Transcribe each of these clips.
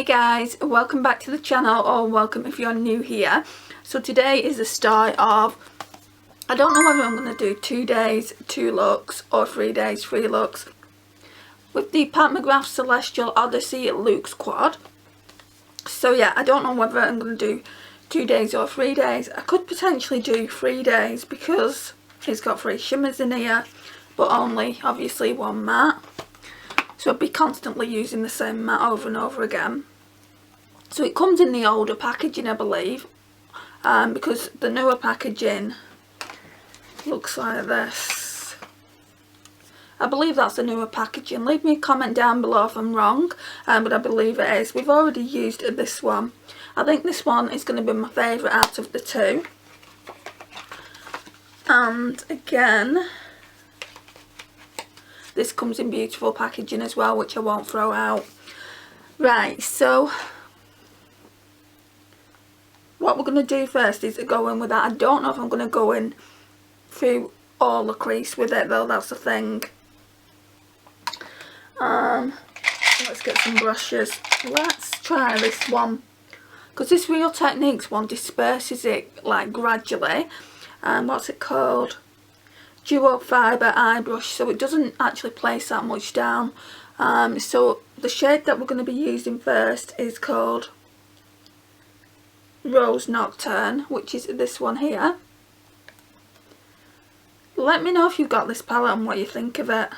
Hey guys, welcome back to the channel, or welcome if you're new here. So today is the start of, I don't know whether I'm going to do 2 days, 2 looks, or 3 days, 3 looks with the Mcgrath Celestial Odyssey Luxe quad. So yeah, I don't know whether I'm going to do 2 days or 3 days. I could potentially do 3 days because it's got 3 shimmers in here, but only obviously 1 matte. So I'd be constantly using the same matte over and over again. So it comes in the older packaging, I believe, because the newer packaging looks like this. I believe that's the newer packaging. Leave me a comment down below if I'm wrong, but I believe it is. We've already used this one. I think this one is going to be my favourite out of the 2. And again, this comes in beautiful packaging as well, which I won't throw out. Right, so what we're going to do first is go in with that. I don't know if I'm going to go in through all the crease with it though, that's the thing. Let's get some brushes. Let's try this one, because this Real Techniques one disperses it like gradually. What's it called? Duo Fibre Eye Brush, so it doesn't actually place that much down. So the shade that we're going to be using first is called Rose Nocturne, which is this one here. Let me know if you've got this palette and what you think of it.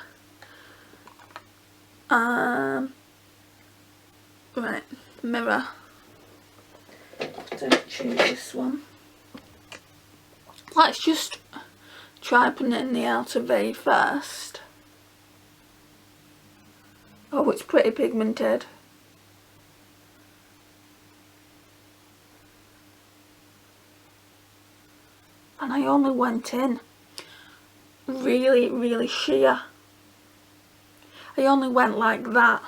Right, mirror. Don't choose this one. Let's just try putting it in the outer V first. Oh, it's pretty pigmented. And I only went in really sheer. I only went like that.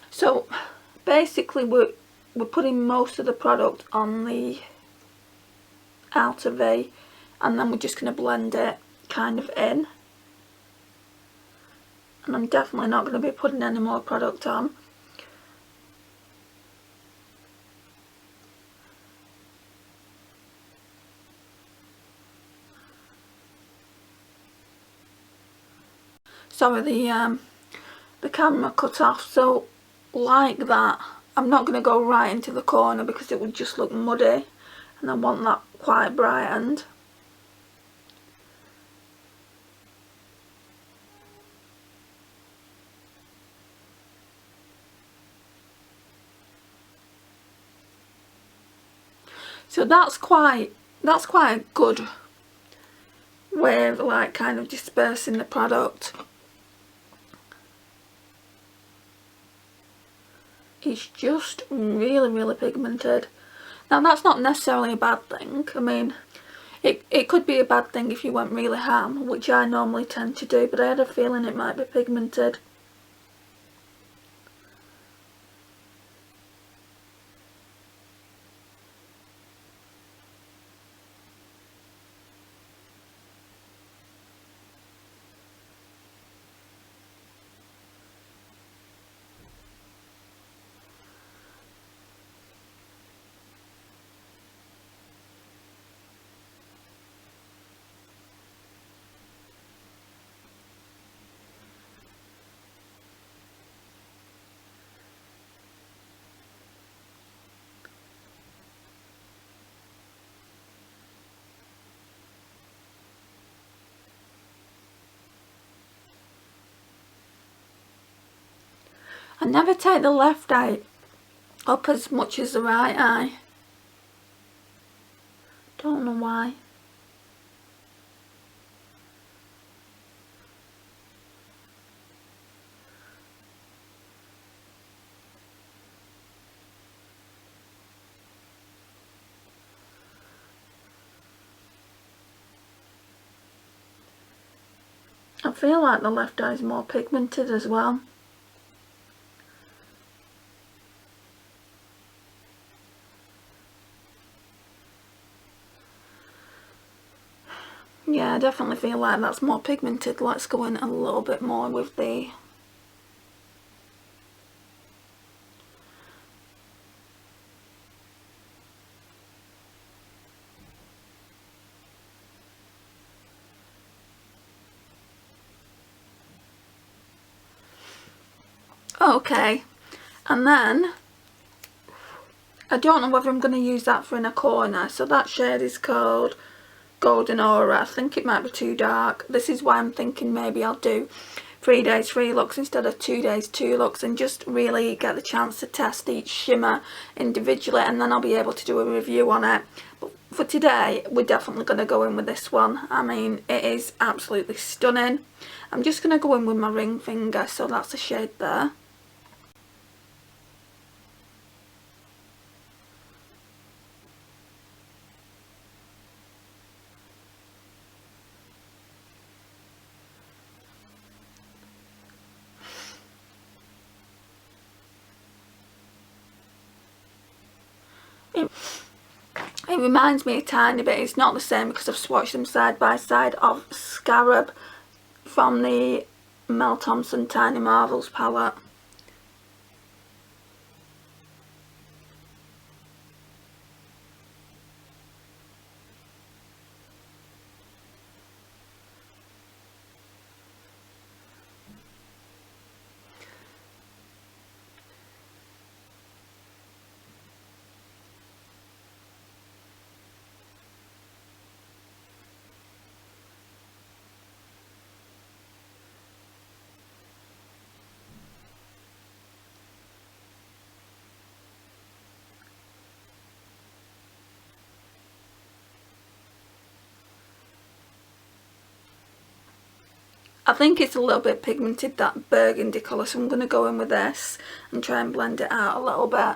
So basically we're putting most of the product on the outer V, and then we're just going to blend it kind of in. And I'm definitely not going to be putting any more product on. Sorry, the camera cut off. So like that, I'm not going to go right into the corner because it would just look muddy, and I want that quite brightened. So that's quite a good way of like kind of dispersing the product. It's just really pigmented. Now that's not necessarily a bad thing. I mean, it could be a bad thing if you went really ham, which I normally tend to do, but I had a feeling it might be pigmented. I never take the left eye up as much as the right eye. Don't know why. I feel like the left eye is more pigmented as well. Yeah, I definitely feel like that's more pigmented. Let's go in a little bit more with the... Okay, and then I don't know whether I'm going to use that for inner corner. So that shade is called Golden Aura. I think it might be too dark. This is why I'm thinking maybe I'll do 3 days 3 looks instead of 2 days 2 looks, and just really get the chance to test each shimmer individually, and then I'll be able to do a review on it. But for today, we're definitely going to go in with this one. I mean, it is absolutely stunning. I'm just going to go in with my ring finger, so that's the shade there. It reminds me a tiny bit, it's not the same because I've swatched them side by side, of Scarab from the Mel Thompson Tiny Marvels palette. I think it's a little bit pigmented, that burgundy colour, so I'm going to go in with this and try and blend it out a little bit.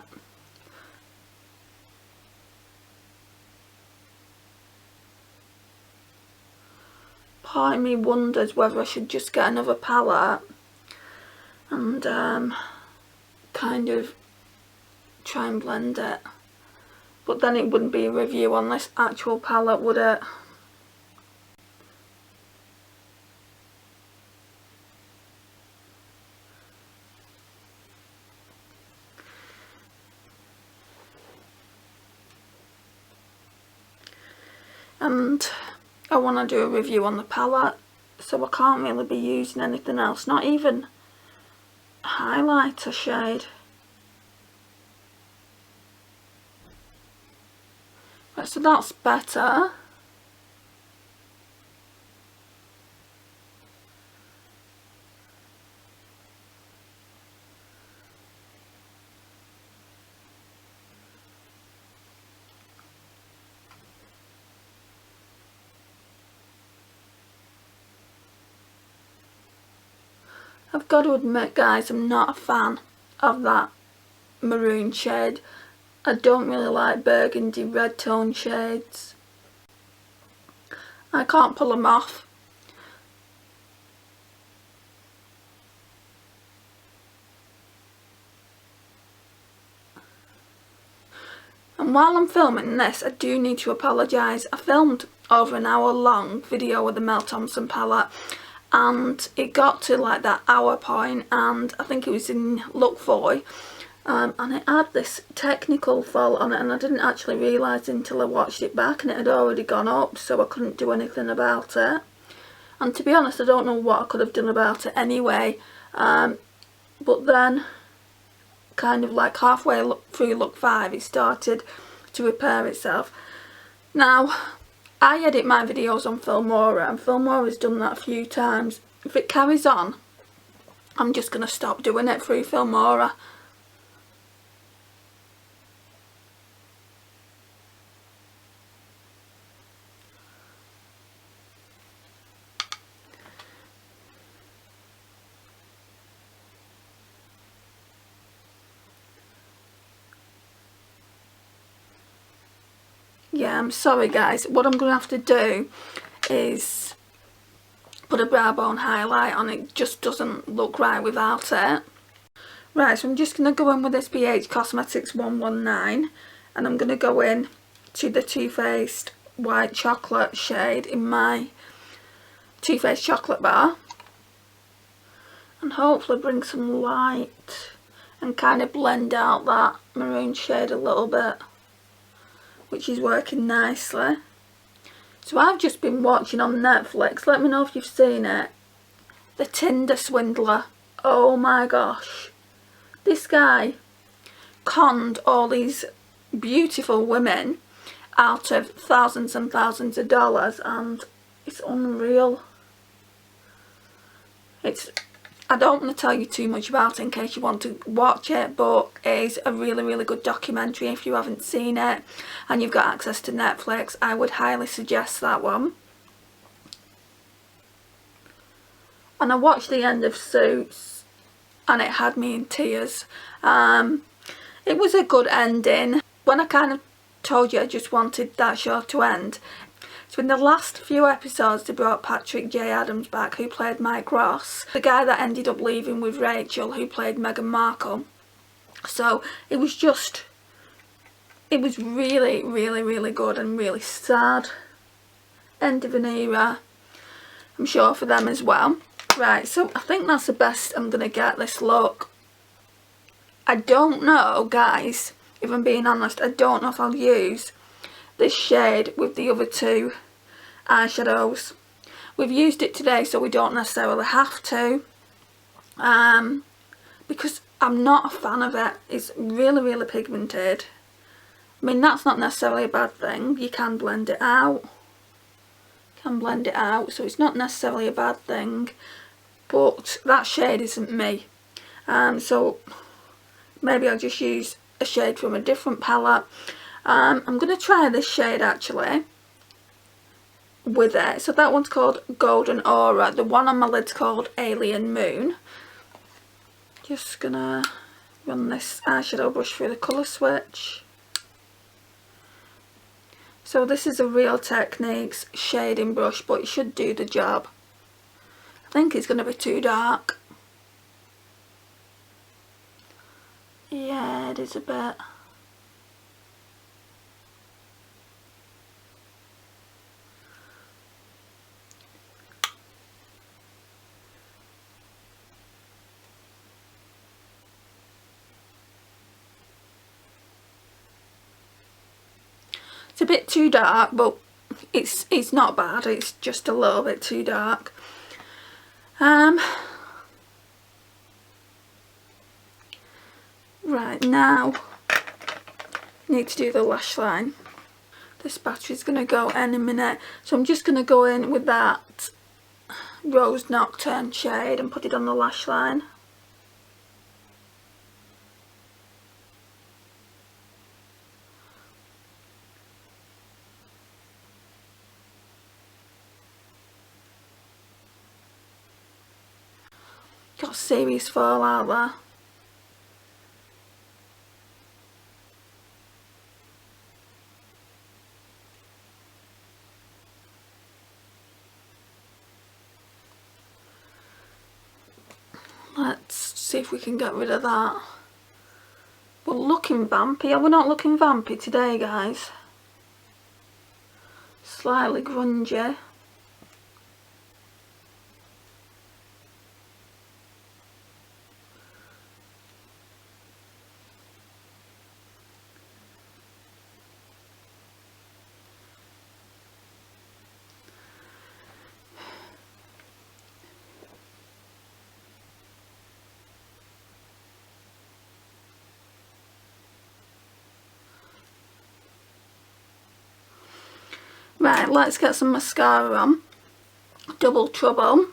Part of me wonders whether I should just get another palette and kind of try and blend it, but then it wouldn't be a review on this actual palette, would it? And I want to do a review on the palette, so I can't really be using anything else, not even a highlighter shade. Right, so that's better. I've got to admit, guys, I'm not a fan of that maroon shade. I don't really like burgundy red tone shades. I can't pull them off. And while I'm filming this, I do need to apologise. I filmed over an hour long video with the Mel Thompson palette, and it got to like that hour point, and I think it was in look 4, and it had this technical fault on it, and I didn't actually realise until I watched it back, and it had already gone up, so I couldn't do anything about it. And to be honest, I don't know what I could have done about it anyway, but then kind of like halfway through look 5 it started to repair itself. Now, I edit my videos on Filmora, and Filmora's done that a few times. If it carries on, I'm just going to stop doing it through Filmora. Yeah, I'm sorry guys, what I'm going to have to do is put a brow bone highlight on. It just doesn't look right without it. Right, so I'm just going to go in with this BH Cosmetics 119, and I'm going to go in to the Too Faced White Chocolate shade in my Too Faced chocolate bar, and hopefully bring some light and kind of blend out that maroon shade a little bit, which is working nicely. So I've just been watching on Netflix, let me know if you've seen it, The Tinder Swindler. Oh my gosh, this guy conned all these beautiful women out of thousands and thousands of dollars, and it's unreal. I don't want to tell you too much about it in case you want to watch it, but it is a really good documentary. If you haven't seen it and you've got access to Netflix, I would highly suggest that one. And I watched the end of Suits and it had me in tears. It was a good ending. When I kind of told you I just wanted that show to end, so in the last few episodes they brought Patrick J. Adams back, who played Mcgrath, the guy that ended up leaving with Rachel, who played Meghan Markle. So it was really good and really sad. End of an era, I'm sure, for them as well. Right, so I think that's the best I'm going to get this look. I don't know, guys, if I'm being honest, I don't know if I'll use this shade with the other two eyeshadows. We've used it today, so we don't necessarily have to, because I'm not a fan of it. It's really pigmented. I mean, that's not necessarily a bad thing. You can blend it out. So it's not necessarily a bad thing, but that shade isn't me. So maybe I'll just use a shade from a different palette. I'm going to try this shade actually with it. So that one's called Golden Aura. The one on my lid's called Alien Moon. Just gonna run this eyeshadow brush through the colour switch. So this is a Real Techniques shading brush, but it should do the job. I think it's going to be too dark. Yeah, it is a bit. It's a bit too dark, but it's not bad. It's just a little bit too dark. Right, now I need to do the lash line. This battery's going to go any minute, so I'm just going to go in with that Rose Nocturne shade and put it on the lash line. Got a serious fallout there. Let's see if we can get rid of that. We're looking vampy. Are we not looking vampy today, guys? Slightly grungy. Right, let's get some mascara on. Double Trouble.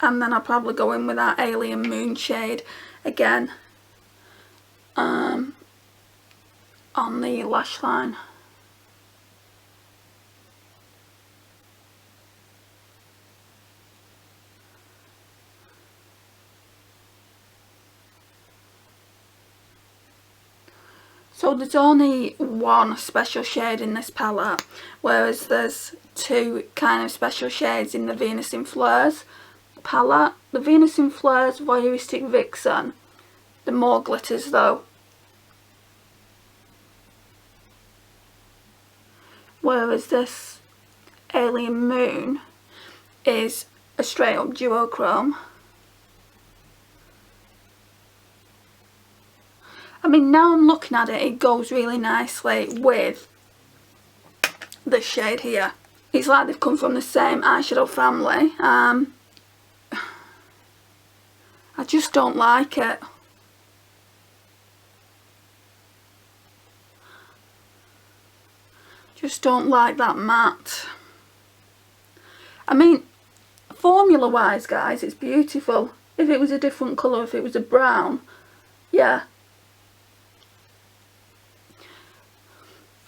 And then I'll probably go in with that Alien Moon shade again on the lash line. So there's only one special shade in this palette, whereas there's two kind of special shades in the Venus in Fleurs palette. The Venus in Fleurs Voyeuristic Vixen, the more glitters though. Whereas this Alien Moon is a straight up duochrome. I mean, now I'm looking at it, it goes really nicely with this shade here. It's like they've come from the same eyeshadow family. I just don't like it. Just don't like that matte. I mean, formula wise guys, it's beautiful. If it was a different colour, if it was a brown, yeah.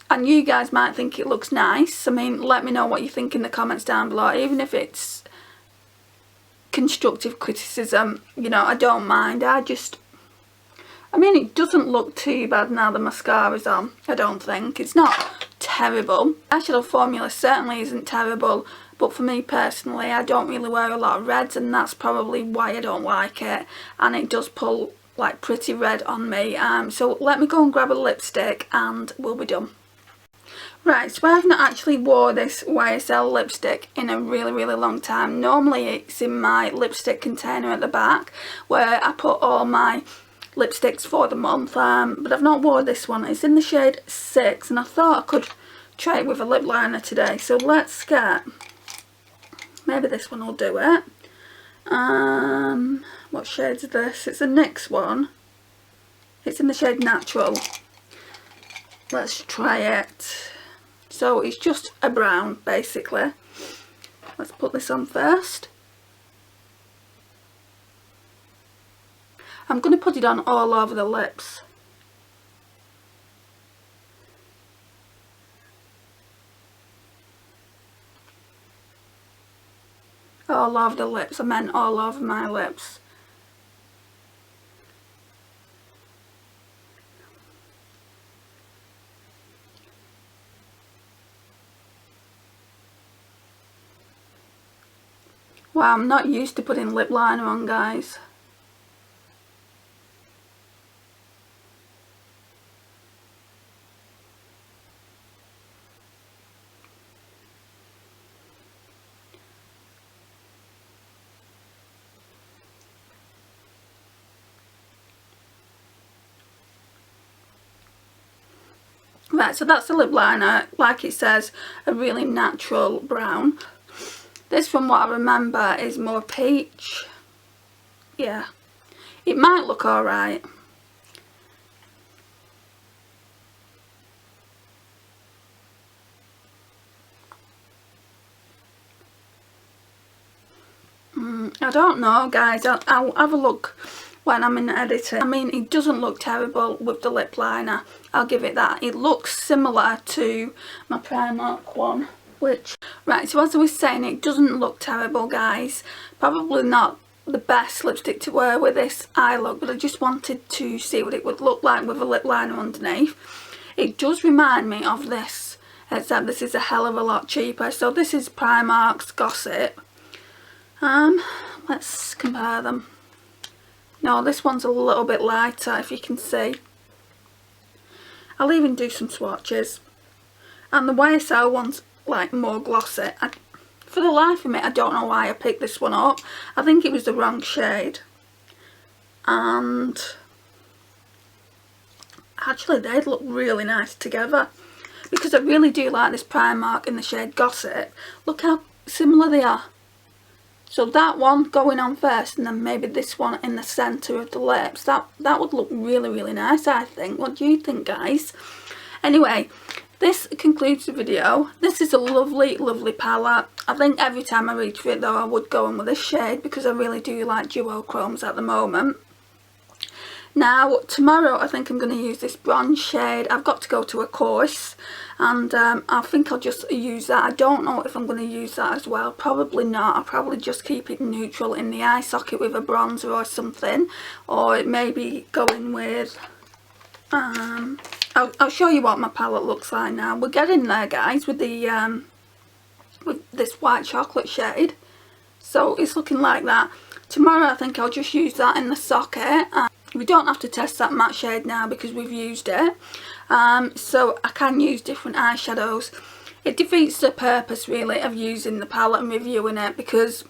And you guys might think it looks nice. I mean, let me know what you think in the comments down below. Even if it's constructive criticism, you know, I don't mind. I mean, it doesn't look too bad now the mascara's on. I don't think. It's not terrible. Eyeshadow formula certainly isn't terrible. But for me personally, I don't really wear a lot of reds, and that's probably why I don't like it. And it does pull like pretty red on me. So let me go and grab a lipstick and we'll be done. Right, so I've not actually wore this YSL lipstick in a really long time. Normally it's in my lipstick container at the back where I put all my lipsticks for the month, but I've not worn this one. It's in the shade 6 and I thought I could try it with a lip liner today. So let's get, maybe this one will do it. What shade is this? It's a NYX one. It's in the shade Natural. Let's try it. So it's just a brown basically. Let's put this on first. I'm going to put it on all over the lips. All over the lips, I meant all over my lips. Wow, I'm not used to putting lip liner on, guys. Right, so that's the lip liner, like it says, a really natural brown. This, from what I remember, is more peach. Yeah, it might look alright. I don't know, guys. I'll have a look when I'm in editing. I mean, it doesn't look terrible with the lip liner. I'll give it that. It looks similar to my Primark one. Which, right, so as I was saying, it doesn't look terrible, guys. Probably not the best lipstick to wear with this eye look, but I just wanted to see what it would look like with a lip liner underneath. It does remind me of this, except this is a hell of a lot cheaper. So this is Primark's Gossip. Let's compare them. No, this one's a little bit lighter, if you can see. I'll even do some swatches. And the YSL one's like more glossy. For the life of me, I don't know why I picked this one up. I think it was the wrong shade. And actually they'd look really nice together, because I really do like this Primark in the shade Gossip. Look how similar they are. So that one going on first, and then maybe this one in the centre of the lips. That would look really nice, I think. What do you think, guys? Anyway, this concludes the video. This is a lovely palette. I think every time I reach for it though, I would go in with this shade, because I really do like duochromes at the moment. Now tomorrow I think I'm going to use this bronze shade. I've got to go to a course, and I think I'll just use that. I don't know if I'm going to use that as well. Probably not. I'll probably just keep it neutral in the eye socket with a bronzer or something, or maybe go in with I'll show you what my palette looks like now. We're getting there, guys, with the with this white chocolate shade. So it's looking like that. Tomorrow I think I'll just use that in the socket. We don't have to test that matte shade now because we've used it. So I can use different eyeshadows it defeats the purpose really of using the palette and reviewing it, because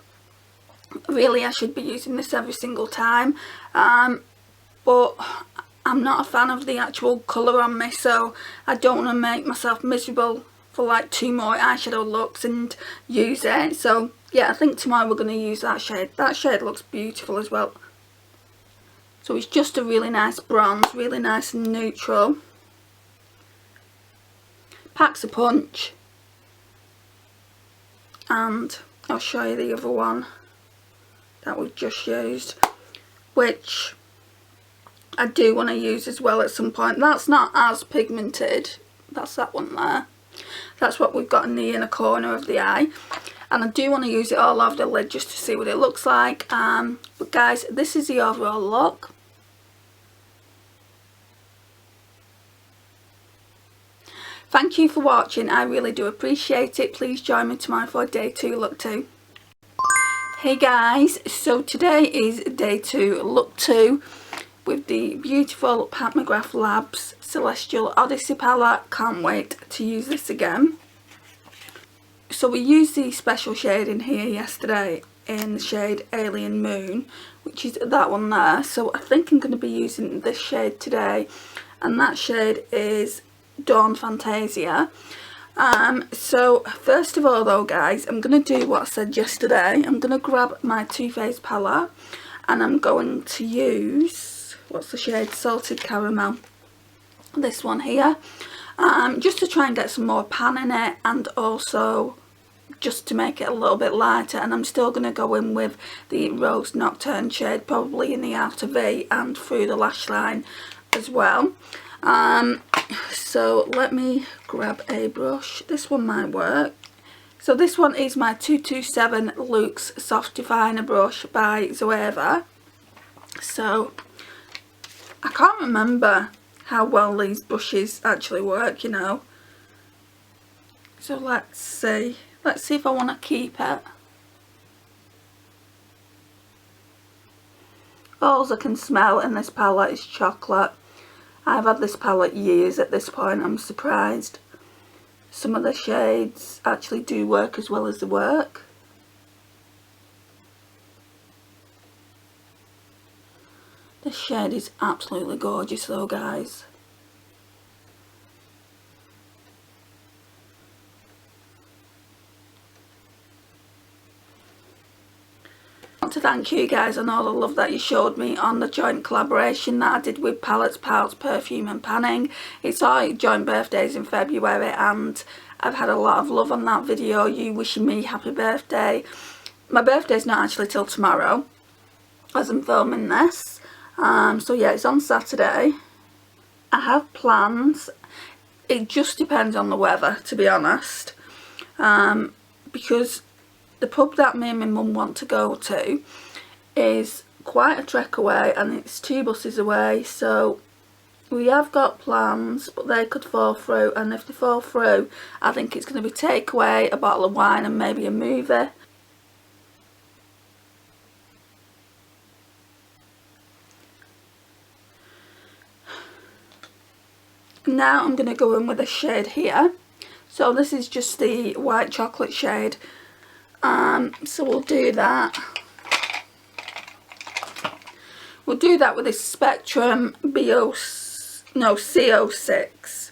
really I should be using this every single time, but I'm not a fan of the actual colour on me, so I don't want to make myself miserable for like 2 more eyeshadow looks and use it. So yeah, I think tomorrow we're going to use that shade. That shade looks beautiful as well. So it's just a really nice bronze, really nice and neutral. Packs a punch. And I'll show you the other one that we've just used, which I do want to use as well at some point. That's not as pigmented. That's that one there. That's what we've got in the inner corner of the eye. And I do want to use it all over the lid just to see what it looks like. But guys, this is the overall look. Thank you for watching. I really do appreciate it. Please join me tomorrow for day 2, look 2. Hey guys, so today is day 2, look 2. With the beautiful Mcgrath Labs Celestial Odyssey palette. Can't wait to use this again. So we used the special shade in here yesterday in the shade Alien Moon, which is that one there. So I think I'm going to be using this shade today, and that shade is Dawn Fantasia. So first of all though guys, I'm going to do what I said yesterday. I'm going to grab my Too Faced palette and I'm going to use, what's the shade, Salted Caramel, this one here, just to try and get some more pan in it, and also just to make it a little bit lighter. And I'm still going to go in with the Rose Nocturne shade, probably in the outer V and through the lash line as well. So let me grab a brush. This one might work. So this one is my 227 Luxe Soft Definer brush by Zoeva. So I can't remember how well these brushes actually work, you know. So let's see. Let's see if I want to keep it. All I can smell in this palette is chocolate. I've had this palette years at this point. I'm surprised some of the shades actually do work as well as they work. This shade is absolutely gorgeous though, guys. I want to thank you guys on all the love that you showed me on the joint collaboration that I did with Palettes, Pals, Perfume and Panning. It's our joint birthdays in February, and I've had a lot of love on that video, you wishing me happy birthday. My birthday's not actually till tomorrow as I'm filming this. So yeah, it's on Saturday. I have plans. It just depends on the weather, to be honest, because the pub that me and my mum want to go to is quite a trek away, and it's 2 buses away, so we have got plans, but they could fall through. And if they fall through, I think it's going to be takeaway, a bottle of wine and maybe a movie. Now I'm going to go in with a shade here. So this is just the white chocolate shade. So we'll do that. We'll do that with this Spectrum CO6.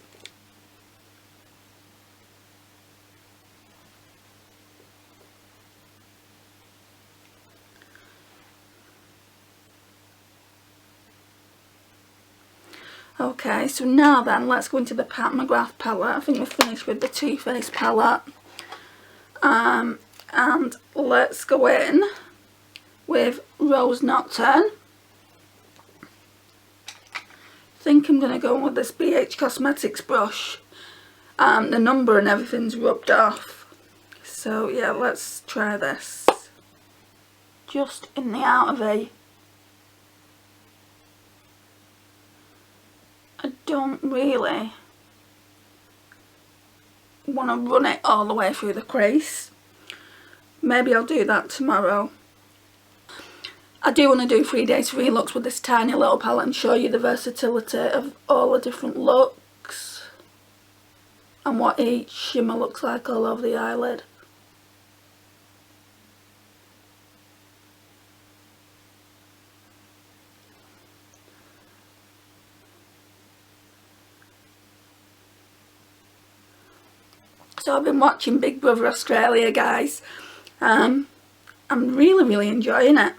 Okay, so now then, let's go into the Mcgrath palette. I think we're finished with the Too Faced palette. And let's go in with Rose Nocturne. I think I'm going to go in with this BH Cosmetics brush. The number and everything's rubbed off. So yeah, let's try this. Just in the outer V. I don't really want to run it all the way through the crease. Maybe I'll do that tomorrow. I do want to do 3 days 3 looks with this tiny little palette and show you the versatility of all the different looks. and what each shimmer looks like all over the eyelid. So I've been watching Big Brother Australia, guys. I'm really enjoying it.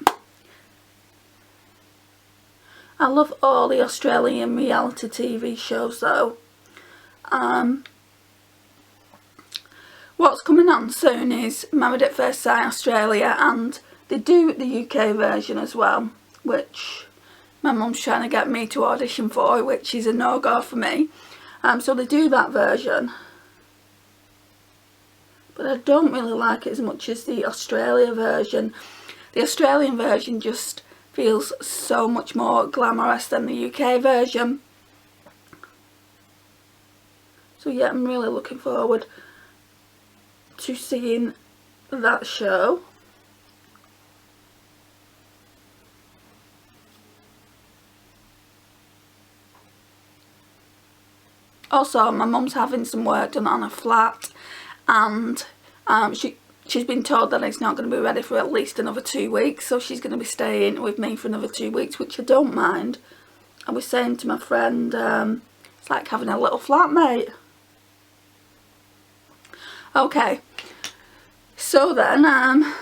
I love all the Australian reality TV shows though. What's coming on soon is Married at First Sight Australia, and they do the UK version as well, which my mum's trying to get me to audition for, which is a no-go for me. So they do that version. But I don't really like it as much as the Australia version. The Australian version just feels so much more glamorous than the UK version. So yeah, I'm really looking forward to seeing that show. Also, my mum's having some work done on her flat, and she's been told that it's not going to be ready for at least another 2 weeks, so she's going to be staying with me for another 2 weeks, which I don't mind. I was saying to my friend, it's like having a little flatmate. Okay, so then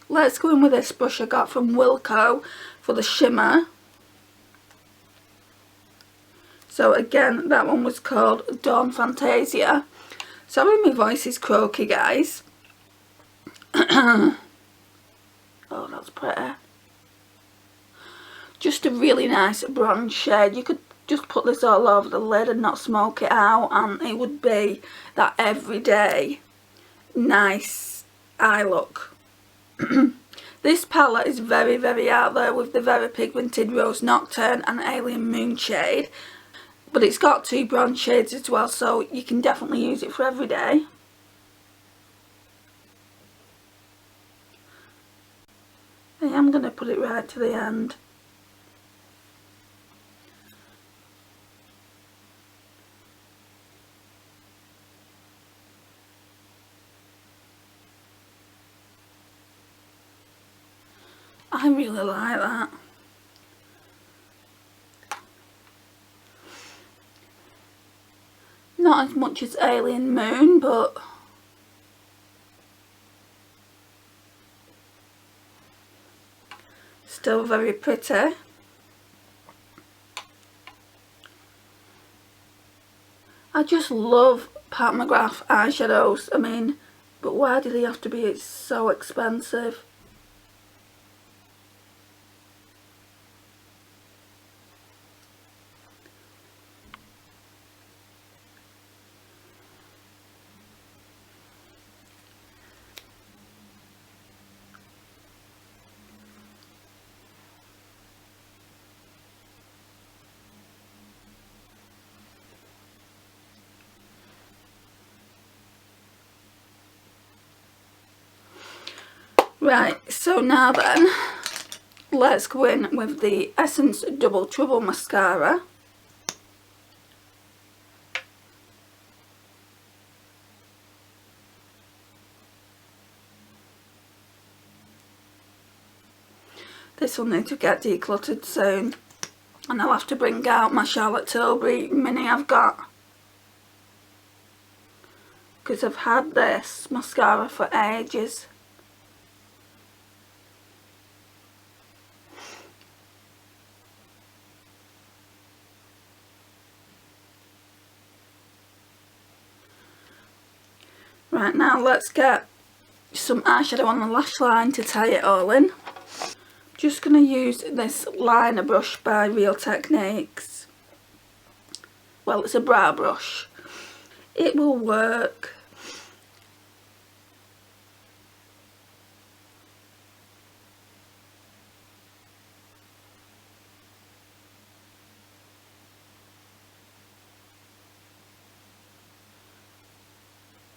let's go in with this brush I got from Wilko for the shimmer. So again, that one was called Dawn Fantasia. Sorry my voice is croaky, guys. Oh, that's pretty. Just a really nice bronze shade. You could just put this all over the lid and not smoke it out, and it would be that everyday nice eye look. This palette is very out there with the very pigmented Rose Nocturne and Alien Moon shade, but it's got 2 bronze shades as well, so you can definitely use it for every day. I am going to put it right to the end. I really like that. Not as much as Alien Moon, but still very pretty. I just love Pat McGrath eyeshadows. I mean, but why do they have to be so expensive? Right, so now then, let's go in with the Essence Double Trouble Mascara. This will need to get decluttered soon, and I'll have to bring out my Charlotte Tilbury mini I've got, because I've had this mascara for ages. Right, now let's get some eyeshadow on the lash line to tie it all in. Just going to use this liner brush by Real Techniques. Well, it's a brow brush. It will work.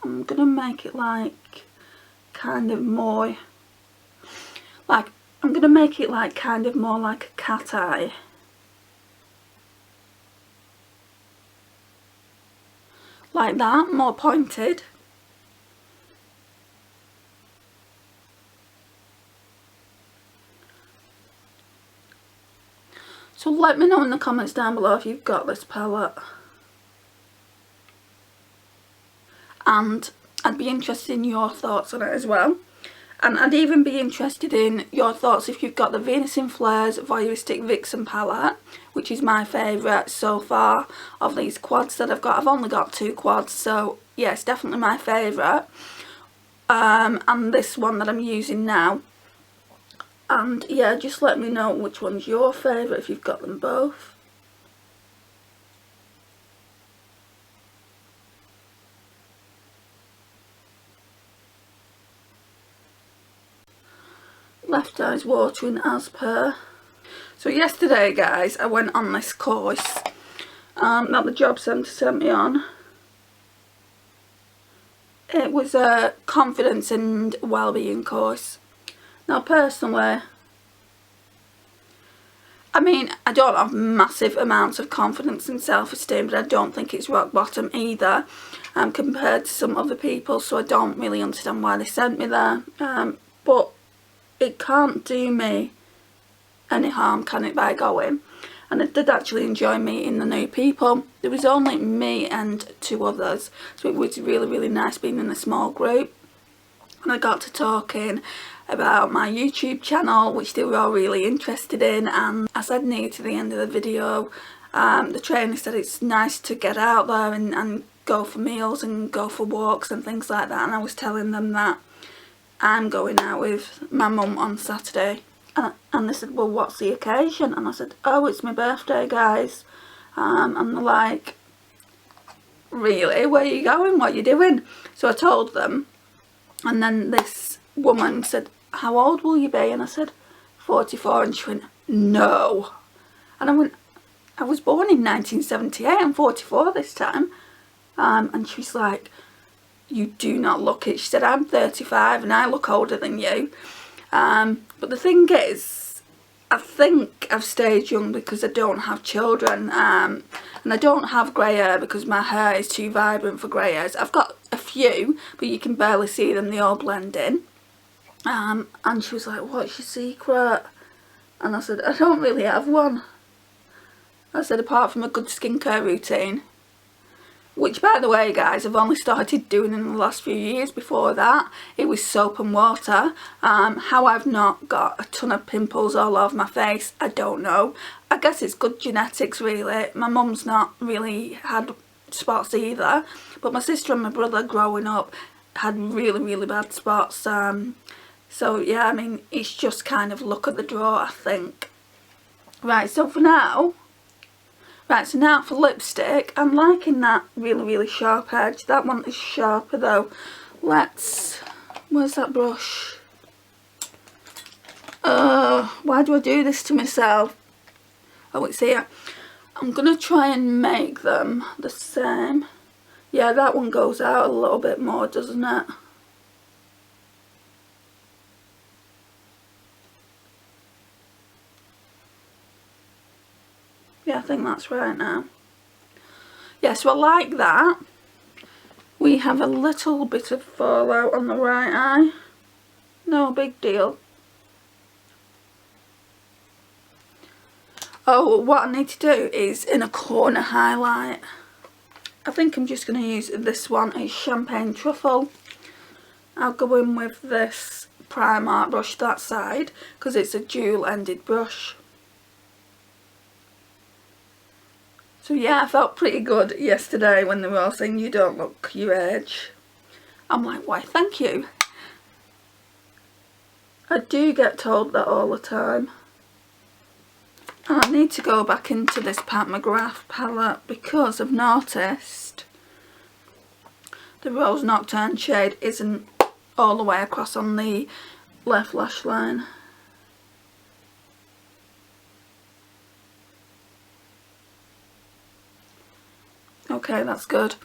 I'm going to make it like kind of more like, I'm going to make it like kind of more like a cat eye. like that, more pointed. So let me know in the comments down below if you've got this palette. And I'd be interested in your thoughts on it as well. And I'd even be interested in your thoughts if you've got the Venus in Flares Voyeuristic Vixen palette, which is my favourite so far of these quads that I've got. I've only got 2 quads, so yeah, it's definitely my favourite. And this one that I'm using now. And yeah, just let me know which one's your favourite if you've got them both. Left eye's watering as per. So yesterday, guys, I went on this course that the job centre sent me on. It was a confidence and wellbeing course. Now personally, I mean, I don't have massive amounts of confidence and self-esteem, but I don't think it's rock bottom either compared to some other people, so I don't really understand why they sent me there. But it can't do me any harm, can it, by going? And I did actually enjoy meeting the new people. There was only me and 2 others, so it was really, really nice being in a small group. And I got to talking about my YouTube channel, which they were all really interested in, and I said near to the end of the video, the trainer said it's nice to get out there and go for meals and go for walks and things like that, and I was telling them that I'm going out with my mum on Saturday, and they said, well, what's the occasion? And I said, oh, it's my birthday, guys. And they're like, really, where are you going, what are you doing? So I told them, and then this woman said, how old will you be? And I said, 44. And she went, no. And I went, I was born in 1978, I'm 44 this time. And she's like, you do not look it. She said, I'm 35 and I look older than you. But the thing is, I think I've stayed young because I don't have children. And I don't have grey hair because my hair is too vibrant for grey hairs. I've got a few, but you can barely see them, they all blend in. And she was like, what's your secret? And I said, I don't really have one. I said, apart from a good skincare routine, which, by the way, guys, I've only started doing in the last few years. Before that, it was soap and water. How I've not got a ton of pimples all over my face, I don't know. I guess it's good genetics, really. My mum's not really had spots either, but my sister and my brother growing up had really, really bad spots. So yeah, I mean, it's just kind of luck of the draw, I think. Right, so for now, so now for lipstick, I'm liking that really, really sharp edge. That one is sharper though. Where's that brush? Why do I do this to myself? Oh, it's here. I'm going to try and make them the same. Yeah, that one goes out a little bit more, doesn't it? Yeah, I think that's right now. Yeah, so I like that. We have a little bit of fallout on the right eye. No big deal. Oh, what I need to do is in a corner highlight. I think I'm just going to use this one. It's Champagne Truffle. I'll go in with this Primark brush that side because it's a dual-ended brush. So yeah, I felt pretty good yesterday when they were all saying you don't look your age. I'm like, why, thank you. I do get told that all the time. And I need to go back into this Mcgrath palette because I've noticed the Rose Nocturne shade isn't all the way across on the left lash line. Okay, that's good.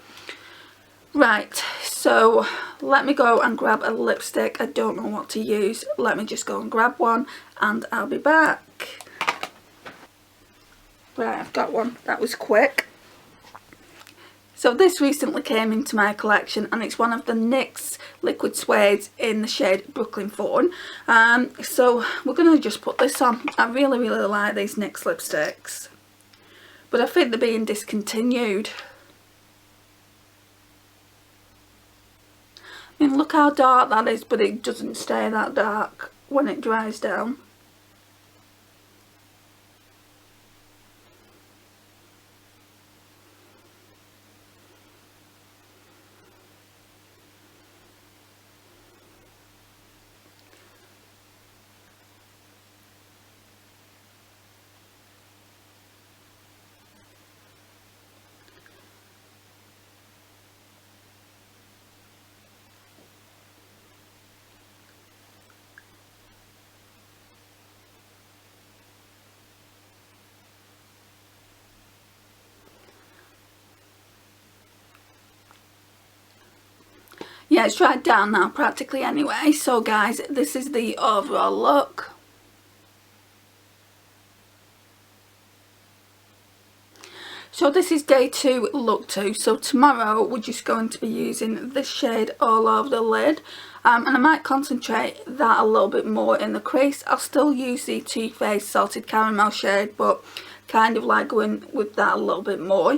Right, so let me go and grab a lipstick. I don't know what to use. Let me just go and grab one and I'll be back. Right, I've got one. That was quick. So this recently came into my collection, and it's one of the NYX liquid suedes in the shade Brooklyn Fawn. So we're going to just put this on. I really like these NYX lipsticks, but I think they're being discontinued. I mean, look how dark that is, but it doesn't stay that dark when it dries down. Yeah, it's dried down now practically anyway. So guys, this is the overall look. So this is day 2, look 2. So tomorrow we're just going to be using this shade all over the lid. And I might concentrate that a little bit more in the crease. I'll still use the Too Faced Salted Caramel shade, but kind of like going with that a little bit more.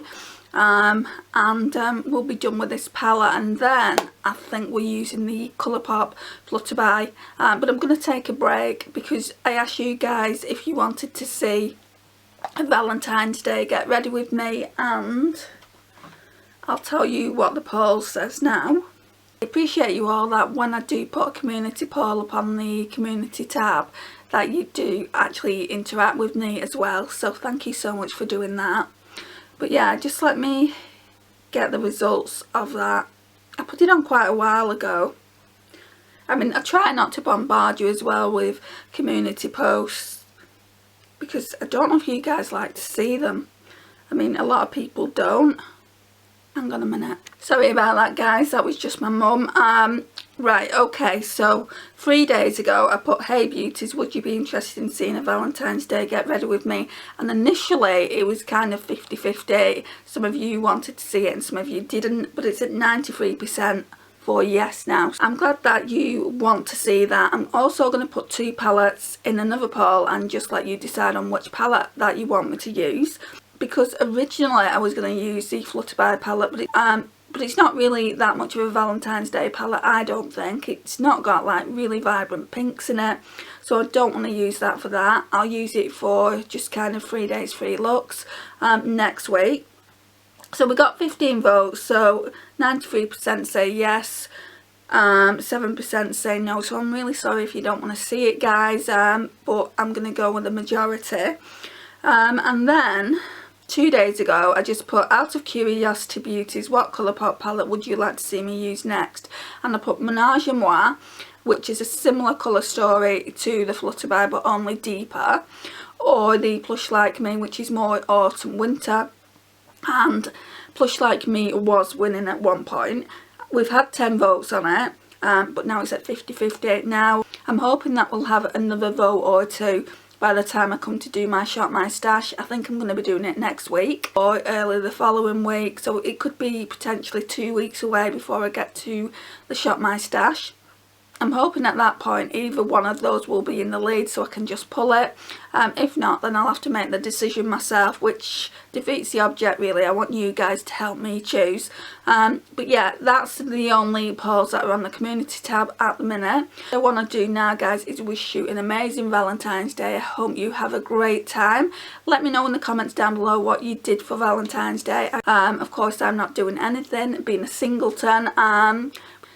We'll be done with this palette, and then I think we're using the Colourpop Flutterby. But I'm going to take a break because I asked you guys if you wanted to see a Valentine's Day get ready with me, and I'll tell you what the poll says now. I appreciate you all that when I do put a community poll up on the community tab that you do actually interact with me as well, so thank you so much for doing that. But yeah, just let me get the results of that. I put it on quite a while ago. I mean, I try not to bombard you as well with community posts because I don't know if you guys like to see them. I mean, a lot of people don't. Hang on a minute. Sorry about that, guys. That was just my mum. Right, okay, so 3 days ago I put, hey beauties, would you be interested in seeing a Valentine's Day get ready with me? And initially it was kind of 50-50. Some of you wanted to see it and some of you didn't, but it's at 93% for yes now. I'm glad that you want to see that. I'm also going to put 2 palettes in another poll and just let you decide on which palette that you want me to use. Because originally I was going to use the Flutterby palette, but it's not really that much of a Valentine's Day palette, I don't think. It's not got like really vibrant pinks in it, so I don't want to use that for that. I'll use it for just kind of 3 days free looks next week. So we got 15 votes, so 93% say yes, 7% say no, so I'm really sorry if you don't want to see it, guys, but I'm going to go with the majority. And then 2 days ago I just put, out of curiosity beauties, what Colourpop palette would you like to see me use next? And I put Menage a Moi, which is a similar colour story to the Flutterby but only deeper, or the Plush Like Me, which is more autumn winter. And Plush Like Me was winning at one point. We've had 10 votes on it, but now it's at 50-50. Now I'm hoping that we'll have another vote or 2 by the time I come to do my Shop My Stash. I think I'm going to be doing it next week or early the following week, so it could be potentially 2 weeks away before I get to the Shop My Stash. I'm hoping at that point either one of those will be in the lead so I can just pull it. If not, then I'll have to make the decision myself, which defeats the object really. I want you guys to help me choose. But yeah, that's the only polls that are on the community tab at the minute. What I want to do now, guys, is wish you an amazing Valentine's Day. I hope you have a great time. Let me know in the comments down below what you did for Valentine's Day. Of course, I'm not doing anything, being a singleton.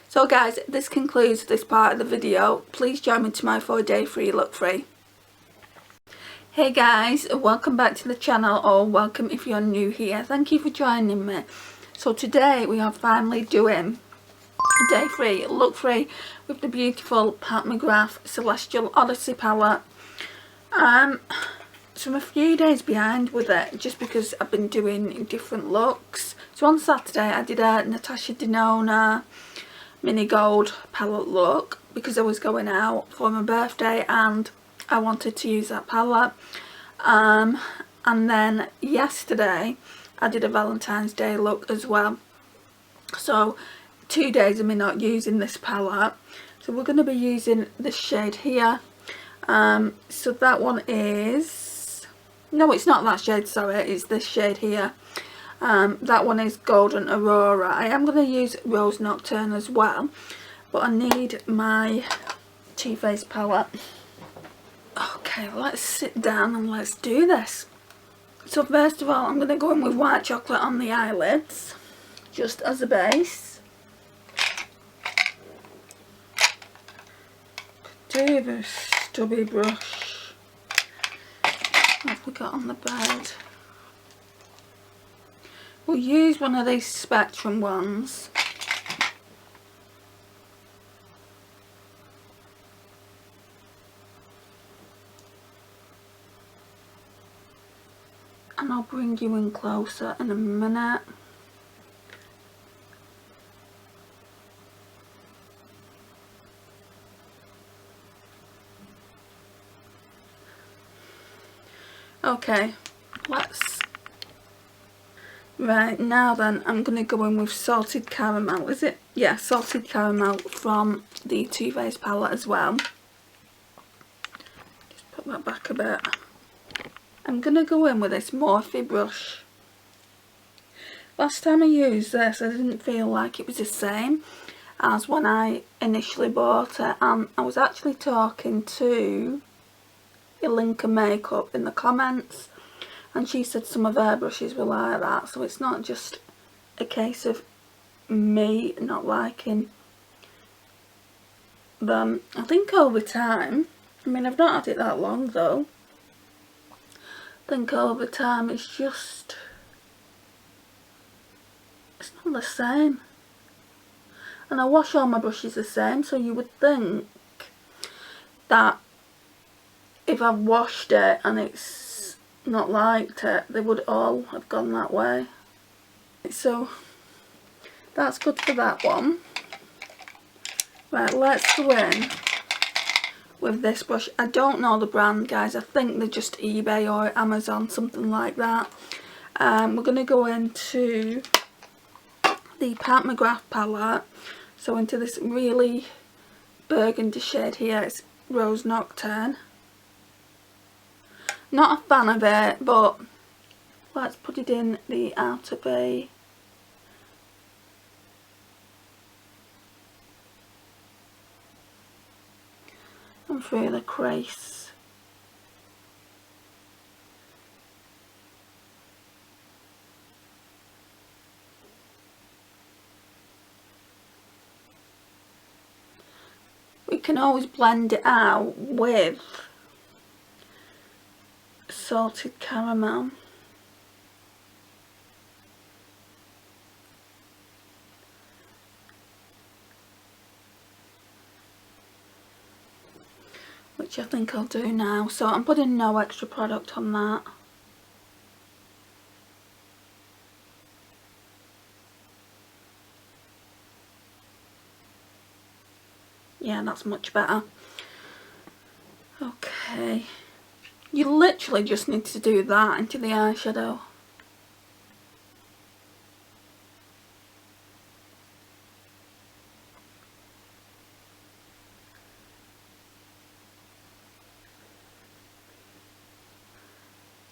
So guys, this concludes this part of the video. Please join me to my 4-day free look free. Hey guys, welcome back to the channel, or welcome if you're new here. Thank you for joining me. So today we are finally doing a day free look free with the beautiful Mcgrath Celestial Odyssey palette. So I'm a few days behind with it just because I've been doing different looks. So on Saturday I did a Natasha Denona mini gold palette look because I was going out for my birthday and I wanted to use that palette. And then yesterday I did a Valentine's Day look as well. So 2 days of me not using this palette. So we're going to be using this shade here. So that one is, no, it's not that shade, sorry, it's this shade here. That one is Golden Aurora. I am going to use Rose Nocturne as well, but I need my Too Faced palette. Okay, let's sit down and let's do this. So first of all, I'm going to go in with white chocolate on the eyelids, just as a base. Do this stubby brush. What have we got on the bed? We'll use one of these Spectrum ones. And I'll bring you in closer in a minute. Okay, right, now then I'm going to go in with Salted Caramel, is it? Yeah, Salted Caramel from the Too Faced palette as well. Just put that back a bit. I'm going to go in with this Morphe brush. Last time I used this, I didn't feel like it was the same as when I initially bought it. And I was actually talking to Ilinka Makeup in the comments, and she said some of her brushes were like that. So it's not just a case of me not liking them. I think over time, I mean, I've not had it that long though. I think over time it's just, it's not the same. And I wash all my brushes the same, so you would think that if I've washed it and it's not liked it, they would all have gone that way. So that's good for that one. Right, let's go in with this brush. I don't know the brand, guys. I think they're just eBay or Amazon, something like that. We're going to go into the Mcgrath palette. So into this really burgundy shade here. It's Rose Nocturne. Not a fan of it, but let's put it in the outer bay. And through the crease. We can always blend it out with Salted Caramel. Which I think I'll do now. So I'm putting no extra product on that. Yeah, that's much better. Okay. You literally just need to do that into the eyeshadow.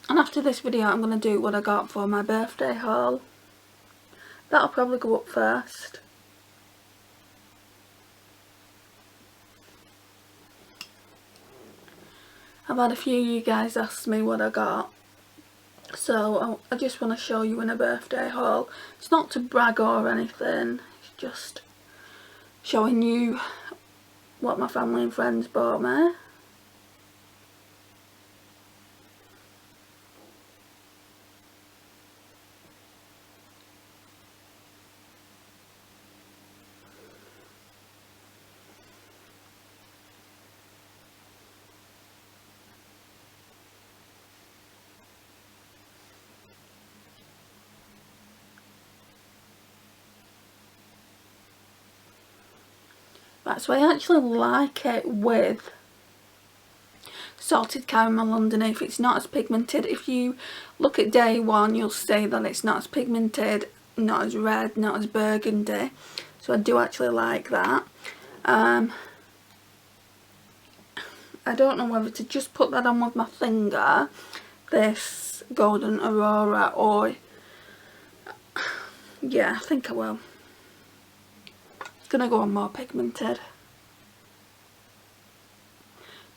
And after this video I'm going to do what I got for my birthday haul. That'll probably go up first. I've had a few of you guys ask me what I got. So I just want to show you in a birthday haul. It's not to brag or anything. It's just showing you what my family and friends bought me. Right, so I actually like it with salted caramel underneath. It's not as pigmented. If you look at day one, you'll see that it's not as pigmented, not as red, not as burgundy. So I do actually like that. I don't know whether to just put that on with my finger, this Golden Aurora, or yeah, I think I will. It's gonna go on more pigmented.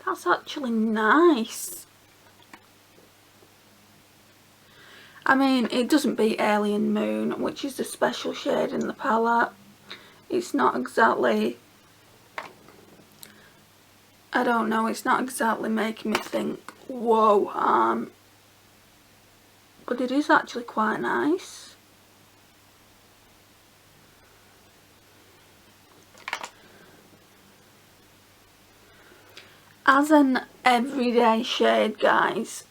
That's actually nice. I mean, it doesn't beat Alien Moon, which is the special shade in the palette. It's not exactly, I don't know, it's not exactly making me think, whoa, but it is actually quite nice. As an everyday shade, guys,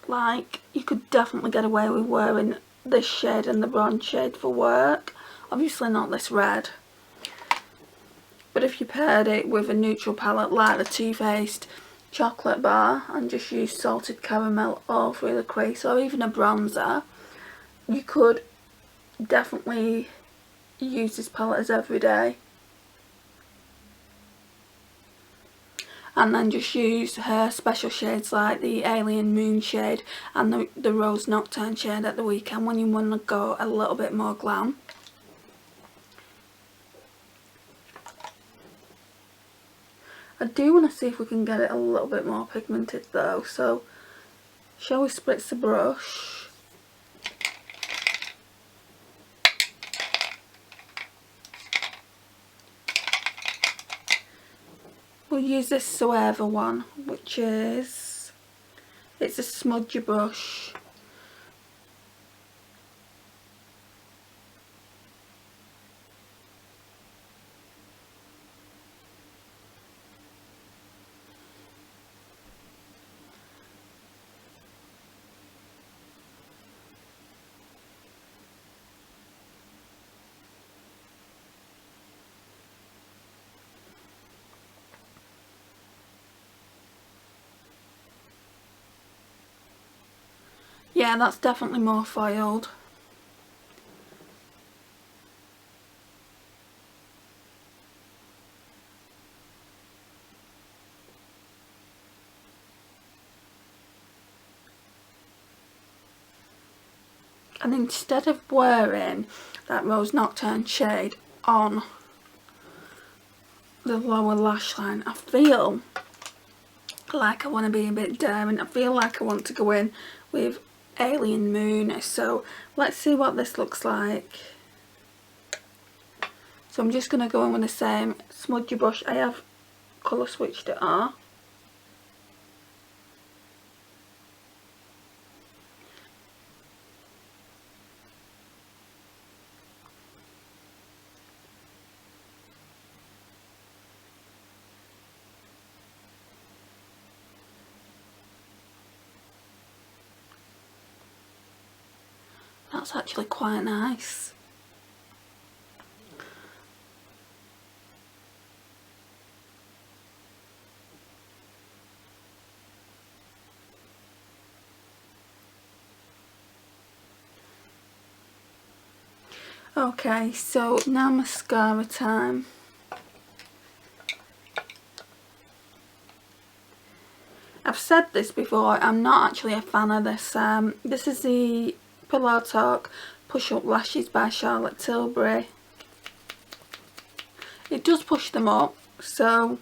like, you could definitely get away with wearing this shade and the bronze shade for work. Obviously not this red. But if you paired it with a neutral palette like the Too Faced chocolate bar and just use salted caramel all through the crease, or even a bronzer, you could definitely use this palette as everyday. And then just use her special shades like the Alien Moon shade and the Rose Nocturne shade at the weekend when you want to go a little bit more glam. I do want to see if we can get it a little bit more pigmented though, so shall we spritz the brush? We'll use this Suave one, which is, it's a smudgy brush. Yeah, that's definitely more foiled. And instead of wearing that Rose Nocturne shade on the lower lash line, I feel like I want to be a bit daring. I feel like I want to go in with Alien Moon. So let's see what this looks like. So I'm just going to go in with the same smudgy brush. I have colour switched it off. That's actually quite nice. Okay, so now mascara time. I've said this before, I'm not actually a fan of this. This is the Pillow Talk Push Up Lashes by Charlotte Tilbury. It does push them up, so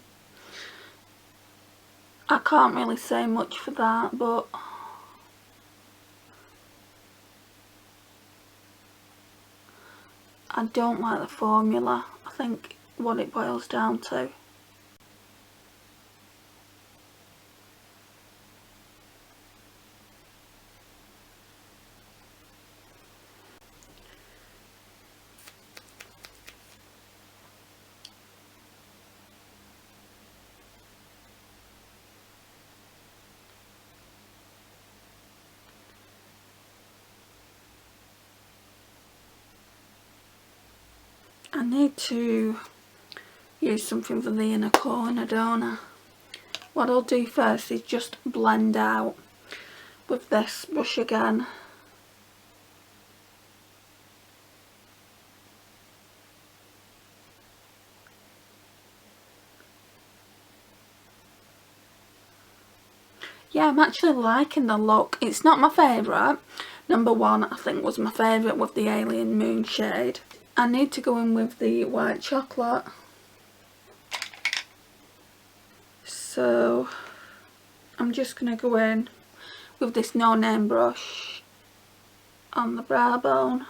I can't really say much for that, but I don't like the formula. I think what it boils down to. I need to use something for the inner corner, don't I? what I'll do first is just blend out with this brush again. Yeah, I'm actually liking the look. It's not my favourite. Number 1 I think was my favourite with the Alien Moon shade. I need to go in with the white chocolate. So I'm just going to go in with this No Name brush on the brow bone.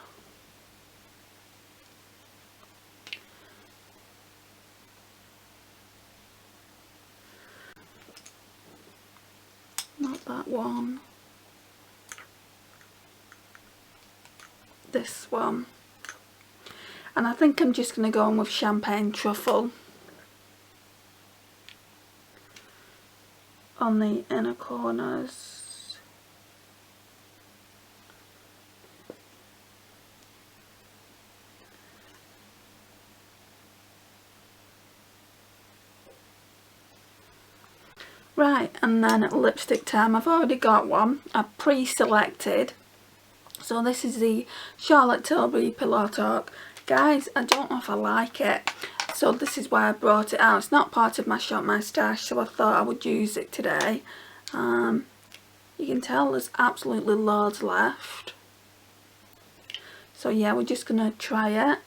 Not that one. This one. And I think I'm just going to go in with Champagne Truffle on the inner corners. Right, and then lipstick time. I've already got one. I've pre-selected. So this is the Charlotte Tilbury Pillow Talk. Guys, I don't know if I like it. So this is why I brought it out. It's not part of my Shop My Stash, so I thought I would use it today. You can tell there's absolutely loads left. So yeah, we're just going to try it.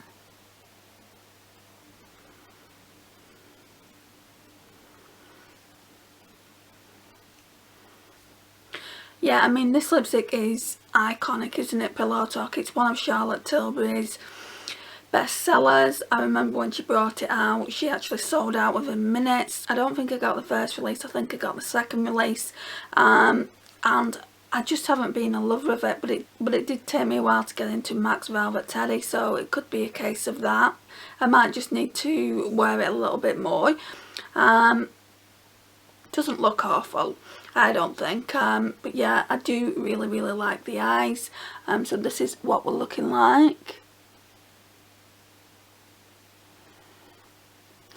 Yeah, I mean, this lipstick is iconic, isn't it, Pillow Talk? It's one of Charlotte Tilbury's best sellers. I remember when she brought it out, she actually sold out within minutes. I don't think I got the first release, I think I got the second release. And I just haven't been in love with it, but it did take me a while to get into Max Velvet Teddy, so it could be a case of that. I might just need to wear it a little bit more. Doesn't look awful, I don't think, but yeah, I do really like the eyes. So this is what we're looking like.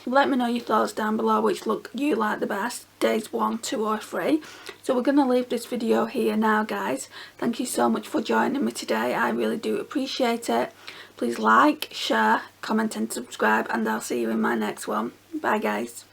Let me know your thoughts down below, which look you like the best, days 1, 2 or 3. So we're going to leave this video here now, guys. Thank you so much for joining me today, I really do appreciate it. Please like, share, comment and subscribe, and I'll see you in my next one. Bye guys.